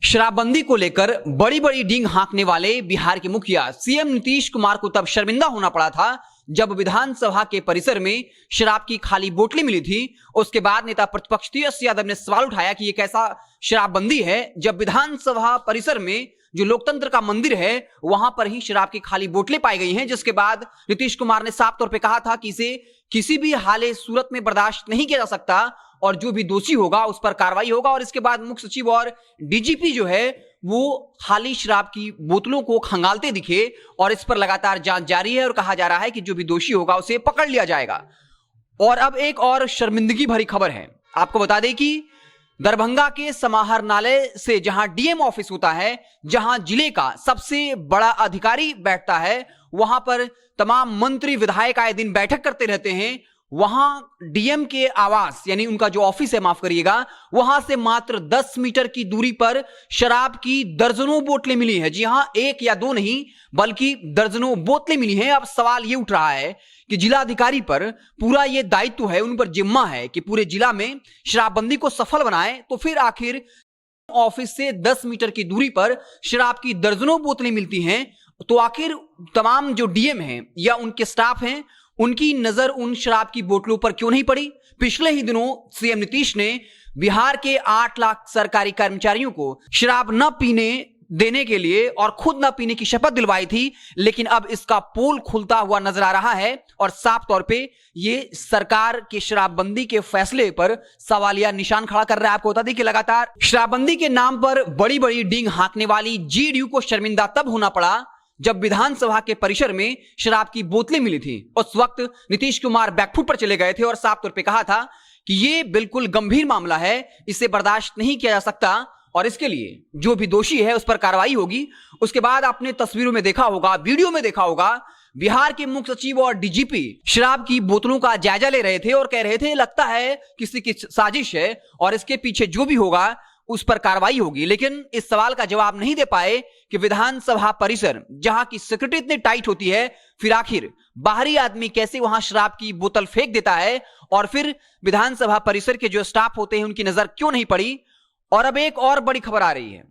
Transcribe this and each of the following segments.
शराबबंदी को लेकर बड़ी बड़ी डींग हाँकने वाले बिहार के मुखिया सीएम नीतीश कुमार को तब शर्मिंदा होना पड़ा था जब विधानसभा के परिसर में शराब की खाली बोतलें मिली थी। उसके बाद नेता प्रतिपक्ष तेजस्वी यादव ने सवाल उठाया कि ये कैसा शराबबंदी है जब विधानसभा परिसर में जो लोकतंत्र का मंदिर है वहां पर ही शराब की खाली बोतलें पाई गई हैं, जिसके बाद नीतीश कुमार ने साफ तौर पर कहा था कि इसे किसी भी हाले सूरत में बर्दाश्त नहीं किया जा सकता और जो भी दोषी होगा उस पर कार्रवाई होगा। और इसके बाद मुख्य सचिव और डीजीपी जो है वो खाली शराब की बोतलों को खंगालते दिखे और इस पर लगातार जांच जारी है और कहा जा रहा है कि जो भी दोषी होगा उसे पकड़ लिया जाएगा। और अब एक और शर्मिंदगी भरी खबर है, आपको बता दें कि दरभंगा के समाहरणालय से जहां डीएम ऑफिस होता है, जहां जिले का सबसे बड़ा अधिकारी बैठता है, वहां पर तमाम मंत्री विधायक आए दिन बैठक करते रहते हैं। वहां डीएम के आवास यानी उनका जो ऑफिस है, माफ करिएगा, वहां से मात्र 10 मीटर की दूरी पर शराब की दर्जनों बोतलें मिली हैं। जी हां, एक या दो नहीं बल्कि दर्जनों बोतलें मिली हैं। अब सवाल यह उठ रहा है कि जिलाधिकारी पर पूरा यह दायित्व है, उन पर जिम्मा है कि पूरे जिला में शराबबंदी को सफल बनाए, तो फिर आखिर ऑफिस से 10 मीटर की दूरी पर शराब की दर्जनों बोतलें मिलती हैं, तो आखिर तमाम जो डीएम हैं या उनके स्टाफ हैं उनकी नजर उन शराब की बोतलों पर क्यों नहीं पड़ी? पिछले ही दिनों सीएम नीतीश ने बिहार के 8 लाख सरकारी कर्मचारियों को शराब न पीने देने के लिए और खुद न पीने की शपथ दिलवाई थी, लेकिन अब इसका पोल खुलता हुआ नजर आ रहा है और साफ तौर पे ये सरकार के शराबबंदी के फैसले पर सवालिया निशान खड़ा कर रहा है। आपको बता दें कि लगातार शराबबंदी के नाम पर बड़ी बड़ी डींग हाँकने वाली जेडीयू को शर्मिंदा तब होना पड़ा जब विधानसभा के परिसर में शराब की बोतलें मिली थी। उस वक्त नीतीश कुमार बैकफुट पर चले गए थे और साफ तौर पे कहा था कि ये बिल्कुल गंभीर मामला है, इसे बर्दाश्त नहीं किया जा सकता और इसके लिए जो भी दोषी है उस पर कार्रवाई होगी। उसके बाद आपने तस्वीरों में देखा होगा, वीडियो में देखा होगा, बिहार के मुख्य सचिव और डीजीपी शराब की बोतलों का जायजा ले रहे थे और कह रहे थे लगता है किसी की साजिश है और इसके पीछे जो भी होगा उस पर कार्रवाई होगी। लेकिन इस सवाल का जवाब नहीं दे पाए कि विधानसभा परिसर जहां की सिक्योरिटी इतनी टाइट होती है, फिर आखिर बाहरी आदमी कैसे वहां शराब की बोतल फेंक देता है और फिर विधानसभा परिसर के जो स्टाफ होते हैं उनकी नजर क्यों नहीं पड़ी। और अब एक और बड़ी खबर आ रही है,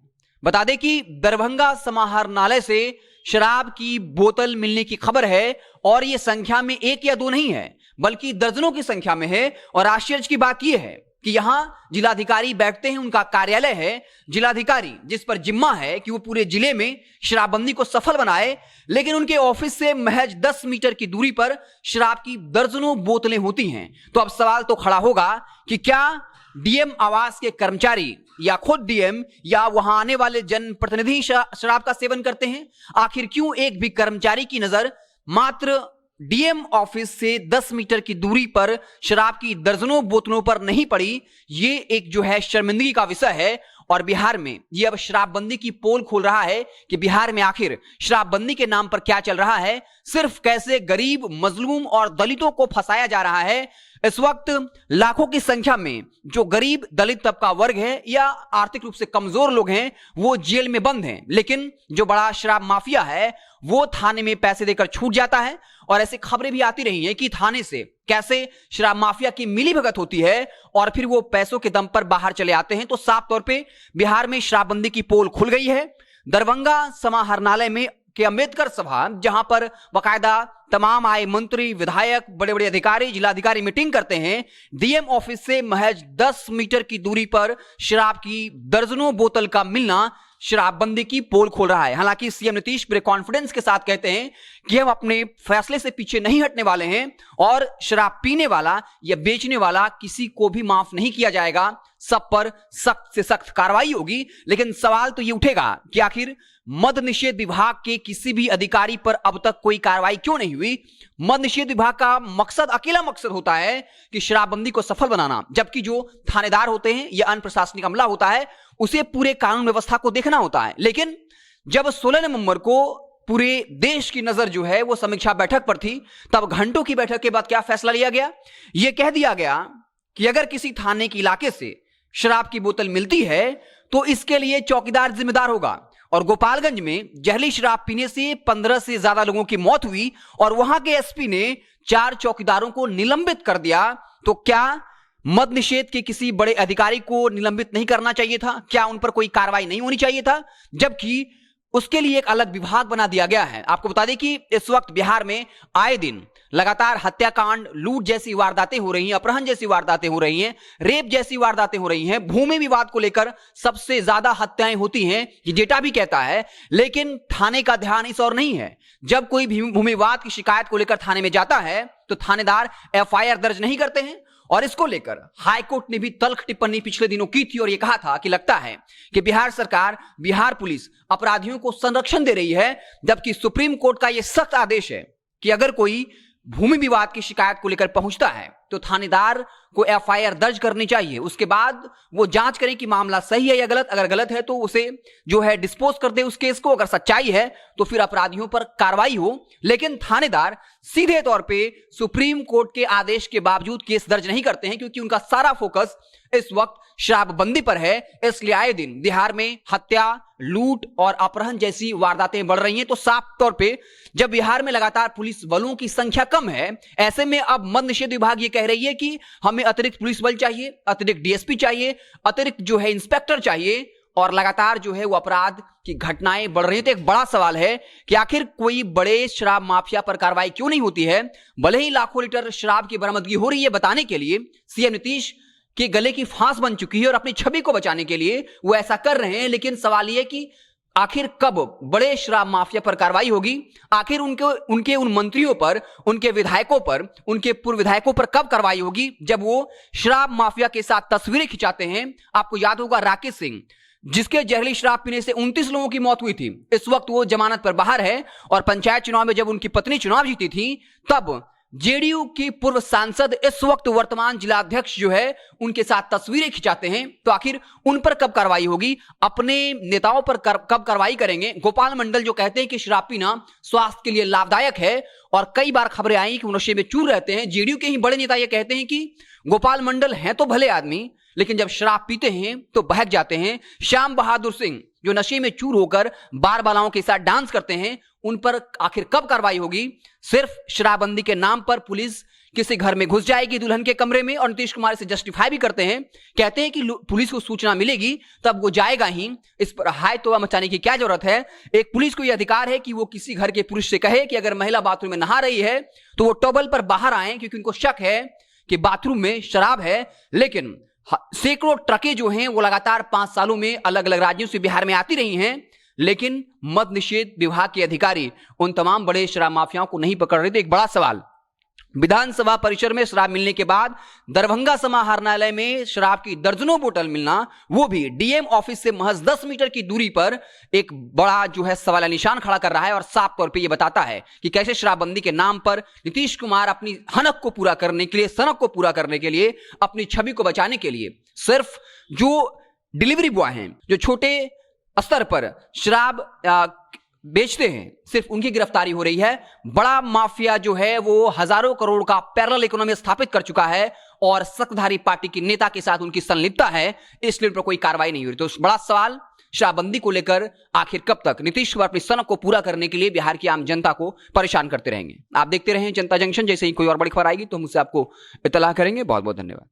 बता दें कि दरभंगा समाहरणालय से शराब की बोतल मिलने की खबर है और यह संख्या में एक या दो नहीं है बल्कि दर्जनों की संख्या में है। और आश्चर्य की बात यह है कि यहां जिलाधिकारी बैठते हैं, उनका कार्यालय है, जिलाधिकारी जिस पर जिम्मा है कि वो पूरे जिले में शराबबंदी को सफल बनाए, लेकिन उनके ऑफिस से महज 10 मीटर की दूरी पर शराब की दर्जनों बोतलें होती हैं। तो अब सवाल तो खड़ा होगा कि क्या डीएम आवास के कर्मचारी या खुद डीएम या वहां आने वाले जनप्रतिनिधि शराब का सेवन करते हैं? आखिर क्यों एक भी कर्मचारी की नजर मात्र डीएम ऑफिस से 10 मीटर की दूरी पर शराब की दर्जनों बोतलों पर नहीं पड़ी? ये एक जो है शर्मिंदगी का विषय है और बिहार में ये अब शराबबंदी की पोल खोल रहा है कि बिहार में आखिर शराबबंदी के नाम पर क्या चल रहा है, सिर्फ कैसे गरीब, मजलूम और दलितों को फंसाया जा रहा है। इस वक्त लाखों की संख्या में जो गरीब दलित तबका वर्ग है या आर्थिक रूप से कमजोर लोग हैं वो जेल में बंद हैं, लेकिन जो बड़ा शराब माफिया है वो थाने में पैसे देकर छूट जाता है। और ऐसी खबरें भी आती रही हैं कि थाने से कैसे शराब माफिया की मिलीभगत होती है और फिर वो पैसों के दम पर बाहर चले आते हैं। तो साफ तौर पे बिहार में शराबबंदी की पोल खुल गई है। दरभंगा समाहरणालय में के अंबेडकर सभा, जहां पर बाकायदा तमाम आए मंत्री, विधायक, बड़े बड़े अधिकारी, जिलाधिकारी मीटिंग करते हैं, डीएम ऑफिस से महज 10 मीटर की दूरी पर शराब की दर्जनों बोतल का मिलना शराबबंदी की पोल खोल रहा है। हालांकि सीएम नीतीश बड़े कॉन्फिडेंस के साथ कहते हैं कि हम अपने फैसले से पीछे नहीं हटने वाले हैं और शराब पीने वाला या बेचने वाला किसी को भी माफ नहीं किया जाएगा, सब पर सख्त से सख्त कार्रवाई होगी। लेकिन सवाल तो ये उठेगा कि आखिर मद्य निषेध विभाग के किसी भी अधिकारी पर अब तक कोई कार्रवाई क्यों नहीं हुई? मद्य निषेध विभाग का मकसद, अकेला मकसद होता है कि शराबबंदी को सफल बनाना, जबकि जो थानेदार होते हैं या अन्य प्रशासनिक अमला होता है उसे पूरे कानून व्यवस्था को देखना होता है। लेकिन जब 16 नवंबर को पूरे देश की नजर जो है वो समीक्षा बैठक पर थी, तब घंटों की बैठक के बाद क्या फैसला लिया गया? यह कह दिया गया कि अगर किसी थाने के इलाके से शराब की बोतल मिलती है तो इसके लिए चौकीदार जिम्मेदार होगा। और गोपालगंज में जहरीली शराब पीने से 15 से ज्यादा लोगों की मौत हुई और वहां के एसपी ने 4 चौकीदारों को निलंबित कर दिया। तो क्या मद निषेध के किसी बड़े अधिकारी को निलंबित नहीं करना चाहिए था? क्या उन पर कोई कार्रवाई नहीं होनी चाहिए था? जबकि उसके लिए एक अलग विभाग बना दिया गया है। आपको बता दें कि इस वक्त बिहार में आए दिन लगातार हत्याकांड, लूट जैसी वारदातें हो रही हैं, अपहरण जैसी वारदातें हो रही हैं, रेप जैसी वारदातें हो रही हैं। भूमि विवाद को लेकर सबसे ज्यादा हत्याएं होती हैं, ये डेटा भी कहता है। लेकिन थाने का ध्यान इस और नहीं है। जब कोई भूमि विवाद की शिकायत को लेकर थाने में जाता है तो थानेदार एफआईआर दर्ज नहीं करते हैं। और इसको लेकर हाईकोर्ट ने भी तल्ख टिप्पणी पिछले दिनों की थी और यह कहा था कि लगता है कि बिहार सरकार, बिहार पुलिस अपराधियों को संरक्षण दे रही है, जबकि सुप्रीम कोर्ट का यह सख्त आदेश है कि अगर कोई भूमि विवाद की शिकायत को लेकर पहुंचता है तो थानेदार को एफआईआर दर्ज करनी चाहिए। उसके बाद वो जांच करें कि मामला सही है या गलत। अगर गलत है तो उसे जो है डिस्पोज कर दे उस केस को। अगर सच्चाई है तो फिर अपराधियों पर कार्रवाई हो। लेकिन थानेदार सीधे तौर पे सुप्रीम कोर्ट के आदेश के बावजूद केस दर्ज नहीं करते हैं, क्योंकि उनका सारा फोकस इस वक्त शराबबंदी पर है। इसलिए आए दिन बिहार में हत्या, लूट और अपहरण जैसी वारदातें बढ़ रही हैं। तो साफ तौर पे जब बिहार में लगातार पुलिस बलों की संख्या कम है, ऐसे में अब मद निषेध विभाग ये कह रही है कि हमें अतिरिक्त पुलिस बल चाहिए, अतिरिक्त डीएसपी चाहिए, अतिरिक्त जो है इंस्पेक्टर चाहिए। और लगातार जो है वो अपराध की घटनाएं बढ़ रही हैं। तो एक बड़ा सवाल है कि आखिर कोई बड़े शराब माफिया पर कार्रवाई क्यों नहीं होती है? भले ही लाखों लीटर शराब की बरामदगी हो रही है, बताने के लिए सीएम नीतीश के गले की फांस बन चुकी है और अपनी छवि को बचाने के लिए वो ऐसा कर रहे हैं। लेकिन सवाल यह कि आखिर कब बड़े शराब माफिया पर कार्रवाई होगी? आखिर उनके उन मंत्रियों पर, उनके विधायकों पर, उनके पूर्व विधायकों पर कब कार्रवाई होगी जब वो शराब माफिया के साथ तस्वीरें खिंचाते हैं? आपको याद होगा राकेश सिंह, जिसके जहरीली शराब पीने से 29 लोगों की मौत हुई थी। इस वक्त वो जमानत पर बाहर है। और पंचायत चुनाव में जब उनकी पत्नी चुनाव जीती थी तब जेडीयू की पूर्व सांसद इस वक्त वर्तमान जिलाध्यक्ष जो है उनके साथ तस्वीरें खिंचाते हैं। तो आखिर उन पर कब कार्रवाई होगी? अपने नेताओं पर कब कार्रवाई करेंगे? गोपाल मंडल जो कहते हैं कि शराब पीना स्वास्थ्य के लिए लाभदायक है और कई बार खबरें आई कि वो नशे में चूर रहते हैं। जेडीयू के ही बड़े नेता ये कहते हैं कि गोपाल मंडल हैं तो भले आदमी, लेकिन जब शराब पीते हैं तो बहक जाते हैं। श्याम बहादुर सिंह जो नशे में चूर होकर बार बालाओं के साथ डांस करते हैं, उन पर आखिर कब कार्रवाई होगी? सिर्फ शराबबंदी के नाम पर पुलिस किसी घर में घुस जाएगी दुल्हन के कमरे में और नीतीश कुमार इसे जस्टिफाई भी करते हैं। कहते हैं कि पुलिस को सूचना मिलेगी तब वो जाएगा ही। इस पर हाय तौबा मचाने की क्या जरूरत है? एक पुलिस को यह अधिकार है कि वो किसी घर के पुरुष से कहे कि अगर महिला बाथरूम में नहा रही है तो वो टॉवल पर बाहर आए, क्योंकि उनको शक है कि बाथरूम में शराब है। लेकिन सैकड़ों ट्रकें जो हैं वो लगातार 5 सालों में अलग अलग राज्यों से बिहार में आती रही हैं, लेकिन मद निषेध विभाग के अधिकारी उन तमाम बड़े शराब माफियाओं को नहीं पकड़ रहे थे। एक बड़ा सवाल, विधानसभा परिसर में शराब मिलने के बाद दरभंगा समाहरणालय में शराब की दर्जनों बोतल मिलना, वो भी डीएम ऑफिस से महज 10 मीटर की दूरी पर, एक बड़ा जो है सवाल निशान खड़ा कर रहा है। और साफ तौर पे ये बताता है कि कैसे शराबबंदी के नाम पर नीतीश कुमार अपनी हनक को पूरा करने के लिए, सनक को पूरा करने के लिए, अपनी छवि को बचाने के लिए सिर्फ जो डिलीवरी बॉय हैं, जो छोटे स्तर पर शराब बेचते हैं, सिर्फ उनकी गिरफ्तारी हो रही है। बड़ा माफिया जो है वो हजारों करोड़ का पैरेलल इकोनॉमी स्थापित कर चुका है और सत्ताधारी पार्टी की नेता के साथ उनकी संलिप्तता है, इसलिए उन पर कोई कार्रवाई नहीं हो रही। तो बड़ा सवाल शराबबंदी को लेकर आखिर कब तक नीतीश कुमार अपनी सनक को पूरा करने के लिए बिहार की आम जनता को परेशान करते रहेंगे? आप देखते रहें जनता जंक्शन। जैसे ही कोई और बड़ी खबर आएगी तो हम उससे आपको इत्तला करेंगे। बहुत बहुत धन्यवाद।